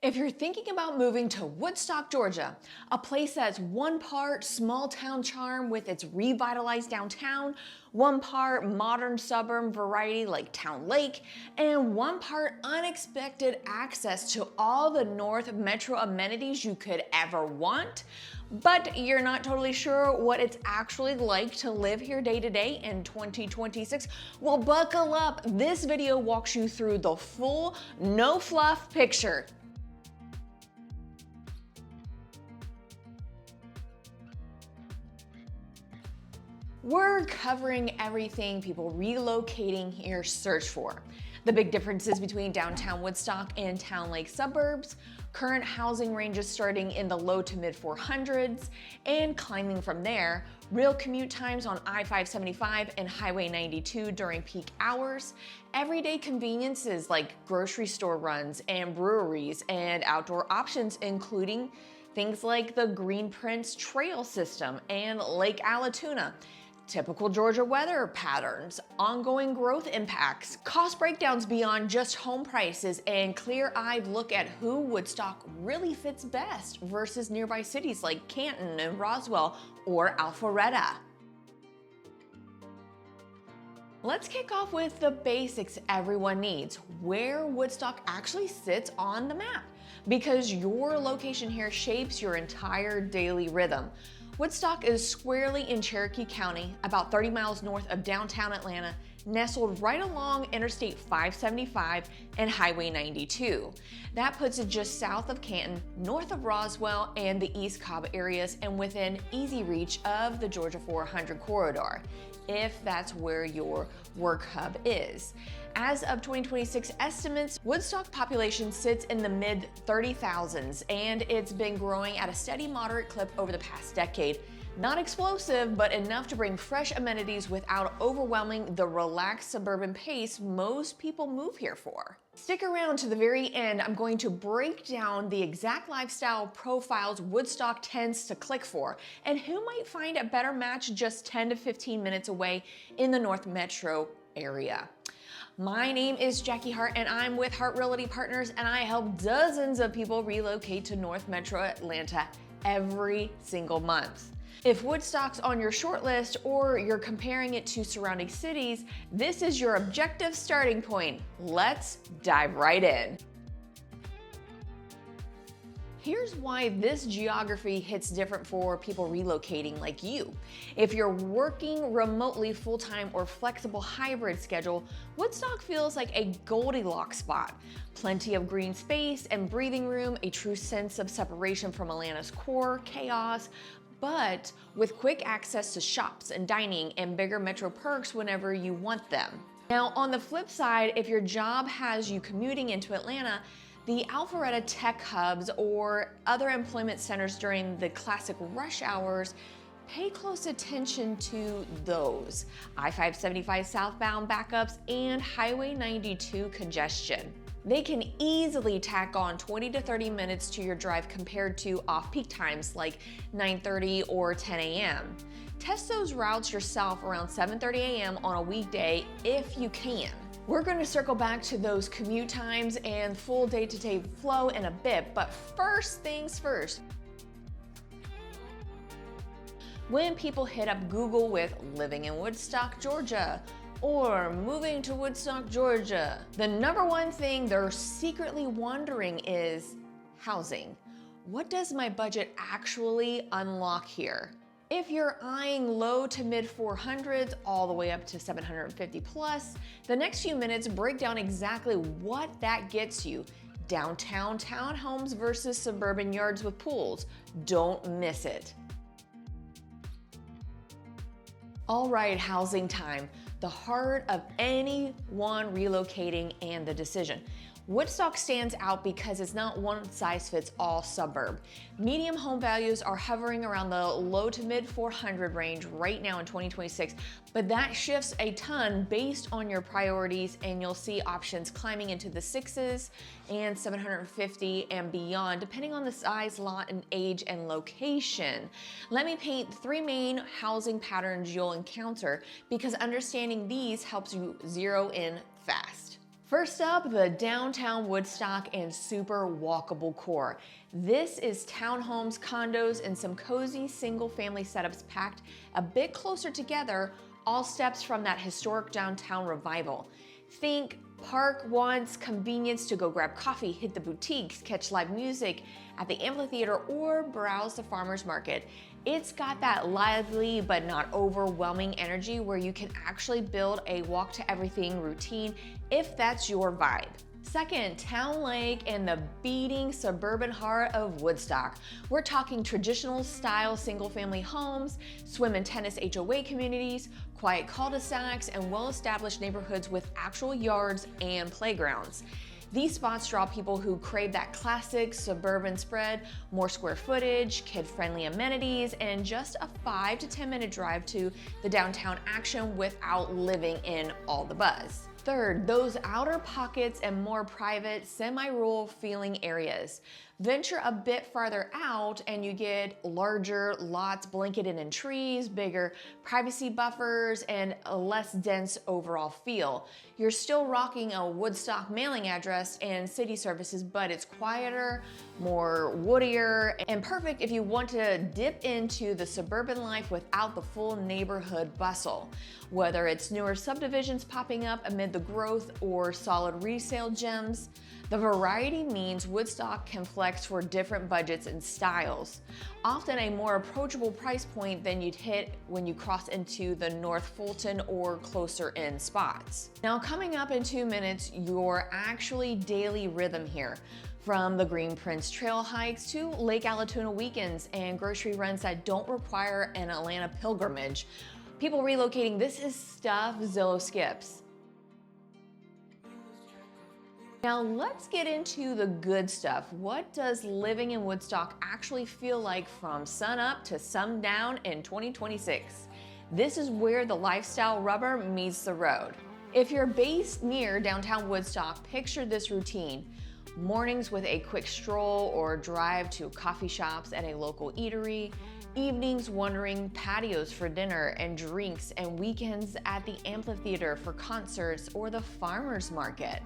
If you're thinking about moving to Woodstock, Georgia, a place that's one part small town charm with its revitalized downtown, one part modern suburban variety like Town Lake, and one part unexpected access to all the North Metro amenities you could ever want, but you're not totally sure what it's actually like to live here day to day in 2026, well, buckle up. This video walks you through the full, no fluff picture. We're covering everything people relocating here search for. The big differences between downtown Woodstock and Town Lake suburbs, current housing ranges starting in the low to mid 400s, and climbing from there, real commute times on I-575 and Highway 92 during peak hours, everyday conveniences like grocery store runs and breweries, and outdoor options including things like the Greenprint Trails system and Lake Allatoona, typical Georgia weather patterns, ongoing growth impacts, cost breakdowns beyond just home prices, and clear-eyed look at who Woodstock really fits best versus nearby cities like Canton and Roswell or Alpharetta. Let's kick off with the basics everyone needs, where Woodstock actually sits on the map, because your location here shapes your entire daily rhythm. Woodstock is squarely in Cherokee County, about 30 miles north of downtown Atlanta, nestled right along Interstate 575 and Highway 92. That puts it just south of Canton, north of Roswell and the East Cobb areas, and within easy reach of the Georgia 400 corridor, if that's where your work hub is. As of 2026 estimates, Woodstock population sits in the mid 30,000s, and it's been growing at a steady, moderate clip over the past decade. Not explosive, but enough to bring fresh amenities without overwhelming the relaxed suburban pace most people move here for. Stick around to the very end. I'm going to break down the exact lifestyle profiles Woodstock tends to click for, and who might find a better match just 10 to 15 minutes away in the North Metro area. My name is Jacquee Hart, and I'm with Hart Realty Partners, and I help dozens of people relocate to North Metro Atlanta every single month. If Woodstock's on your short list or you're comparing it to surrounding cities, this is your objective starting point. Let's dive right in. Here's why this geography hits different for people relocating like you. If you're working remotely full-time or flexible hybrid schedule, Woodstock feels like a Goldilocks spot. Plenty of green space and breathing room, a true sense of separation from Atlanta's core chaos, but with quick access to shops and dining and bigger metro perks whenever you want them. Now, on the flip side, if your job has you commuting into Atlanta, the Alpharetta tech hubs or other employment centers during the classic rush hours, pay close attention to those. I-575 southbound backups and Highway 92 congestion. They can easily tack on 20 to 30 minutes to your drive compared to off-peak times like 9:30 or 10 a.m. Test those routes yourself around 7:30 a.m. on a weekday if you can. We're going to circle back to those commute times and full day-to-day flow in a bit, but first things first. When people hit up Google with living in Woodstock, Georgia, or moving to Woodstock, Georgia, the number one thing they're secretly wondering is housing. What does my budget actually unlock here? If you're eyeing low to mid 400s all the way up to 750 plus, the next few minutes break down exactly what that gets you. Downtown townhomes versus suburban yards with pools. Don't miss it. All right, housing time. The heart of anyone relocating and the decision. Woodstock stands out because it's not one size fits all suburb. Medium home values are hovering around the low to mid 400 range right now in 2026, but that shifts a ton based on your priorities, and you'll see options climbing into the sixes and 750 and beyond, depending on the size, lot, and age and location. Let me paint three main housing patterns you'll encounter, because understanding these helps you zero in fast. First up, the Downtown Woodstock and super walkable core. This is townhomes, condos, and some cozy single-family setups packed a bit closer together, all steps from that historic downtown revival. Think park once, convenience to go grab coffee, hit the boutiques, catch live music at the amphitheater, or browse the farmer's market. It's got that lively but not overwhelming energy where you can actually build a walk to everything routine if that's your vibe. Second, Town Lake and the beating suburban heart of Woodstock. We're talking traditional style single family homes, swim and tennis HOA communities, quiet cul-de-sacs, and well-established neighborhoods with actual yards and playgrounds. These spots draw people who crave that classic suburban spread, more square footage, kid-friendly amenities, and just a 5 to 10 minute drive to the downtown action without living in all the buzz. Third, those outer pockets and more private, semi-rural feeling areas. Venture a bit farther out and you get larger lots blanketed in trees, bigger privacy buffers, and a less dense overall feel. You're still rocking a Woodstock mailing address and city services, but it's quieter, more woodier, and perfect if you want to dip into the suburban life without the full neighborhood bustle. Whether it's newer subdivisions popping up amid the growth or solid resale gems, the variety means Woodstock can flex for different budgets and styles, often a more approachable price point than you'd hit when you cross into the North Fulton or closer in spots. Now, coming up in 2 minutes, your actually daily rhythm here. From the Greenprint Trail hikes to Lake Allatoona weekends and grocery runs that don't require an Atlanta pilgrimage. People relocating, this is stuff Zillow skips. Now let's get into the good stuff. What does living in Woodstock actually feel like from sun up to sundown in 2026? This is where the lifestyle rubber meets the road. If you're based near downtown Woodstock, picture this routine. Mornings with a quick stroll or drive to coffee shops at a local eatery, evenings wandering patios for dinner and drinks, and weekends at the amphitheater for concerts or the farmer's market.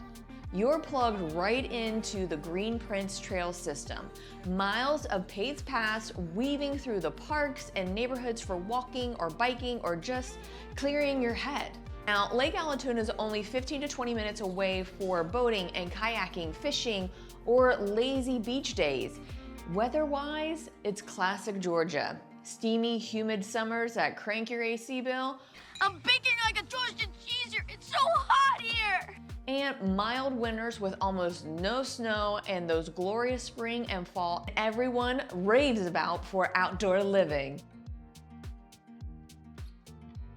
You're plugged right into the Greenprint Trails system. Miles of paved paths weaving through the parks and neighborhoods for walking or biking or just clearing your head. Now, Lake Allatoona is only 15 to 20 minutes away for boating and kayaking, fishing, or lazy beach days. Weather-wise, it's classic Georgia. Steamy, humid summers that crank your AC bill. I'm baking like a toasted cheese here. It's so hot here. And mild winters with almost no snow and those glorious spring and fall everyone raves about for outdoor living.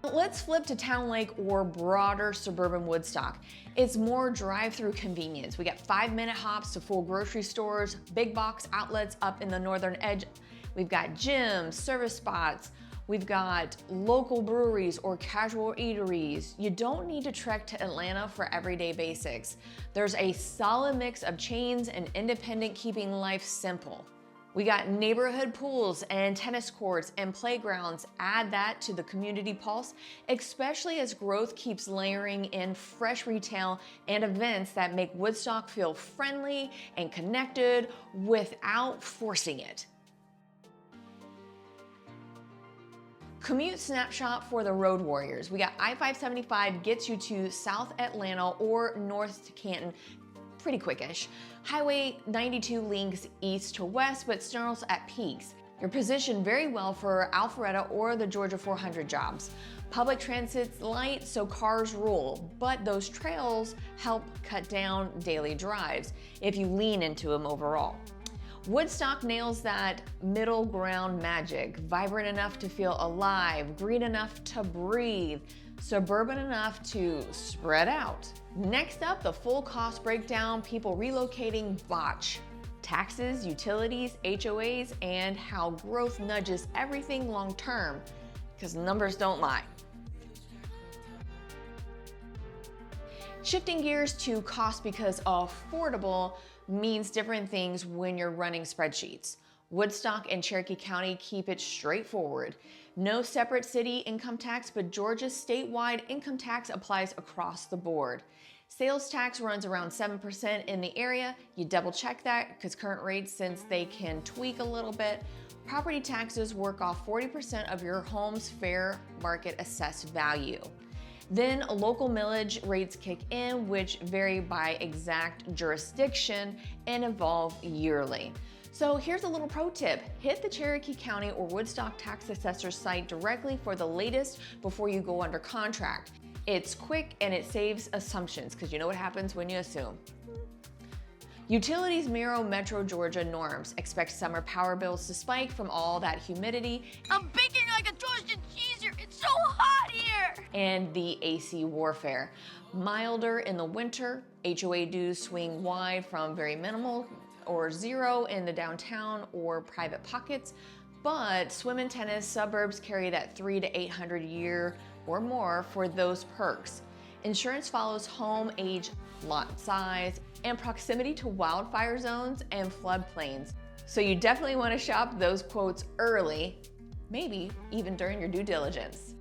Let's flip to Town Lake or broader suburban Woodstock. It's more drive-through convenience. We got 5-minute hops to full grocery stores, big box outlets up in the northern edge. We've got gyms, service spots. We've got local breweries or casual eateries. You don't need to trek to Atlanta for everyday basics. There's a solid mix of chains and independent, keeping life simple. We got neighborhood pools and tennis courts and playgrounds. Add that to the community pulse, especially as growth keeps layering in fresh retail and events that make Woodstock feel friendly and connected without forcing it. Commute snapshot for the road warriors. We got I-575 gets you to South Atlanta or north to Canton pretty quickish. Highway 92 links east to west, but snarls at peaks. You're positioned very well for Alpharetta or the Georgia 400 jobs. Public transit's light, so cars rule, but those trails help cut down daily drives if you lean into them overall. Woodstock nails that middle ground magic, vibrant enough to feel alive, green enough to breathe, suburban enough to spread out. Next up, the full cost breakdown, people relocating botch. Taxes, utilities, HOAs, and how growth nudges everything long term, because numbers don't lie. Shifting gears to cost, because affordable means different things when you're running spreadsheets. Woodstock and Cherokee County keep it straightforward. No separate city income tax, but Georgia's statewide income tax applies across the board. Sales tax runs around 7% in the area. You double check that because current rates, since they can tweak a little bit. Property taxes work off 40% of your home's fair market assessed value. Then local millage rates kick in, which vary by exact jurisdiction and evolve yearly. So here's a little pro tip. Hit the Cherokee County or Woodstock tax assessor site directly for the latest before you go under contract. It's quick and it saves assumptions, because you know what happens when you assume. Utilities mirror Metro Georgia norms. Expect summer power bills to spike from all that humidity. I'm baking like a Georgian cheeser. It's so hot here. And the AC warfare. Milder in the winter, HOA dues swing wide from very minimal or zero in the downtown or private pockets, but swim and tennis suburbs carry that $300 to $800 a year or more for those perks. Insurance follows home age, lot size, and proximity to wildfire zones and floodplains. So you definitely want to shop those quotes early, maybe even during your due diligence.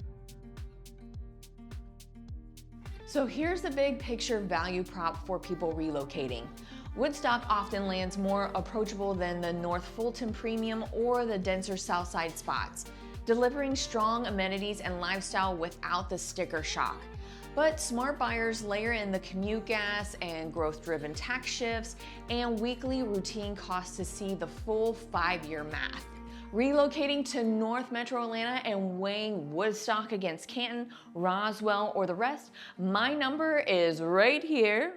So here's the big picture value prop for people relocating. Woodstock often lands more approachable than the North Fulton Premium or the denser Southside spots, delivering strong amenities and lifestyle without the sticker shock. But smart buyers layer in the commute gas and growth-driven tax shifts and weekly routine costs to see the full 5-year math. Relocating to North Metro Atlanta and weighing Woodstock against Canton, Roswell, or the rest, my number is right here.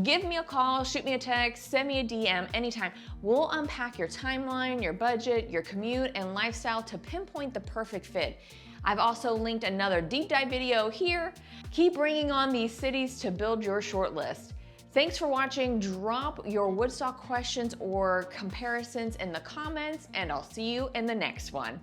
Give me a call, shoot me a text, send me a DM anytime. We'll unpack your timeline, your budget, your commute, and lifestyle to pinpoint the perfect fit. I've also linked another deep dive video here. Keep bringing on these cities to build your short list. Thanks for watching. Drop your Woodstock questions or comparisons in the comments, and I'll see you in the next one.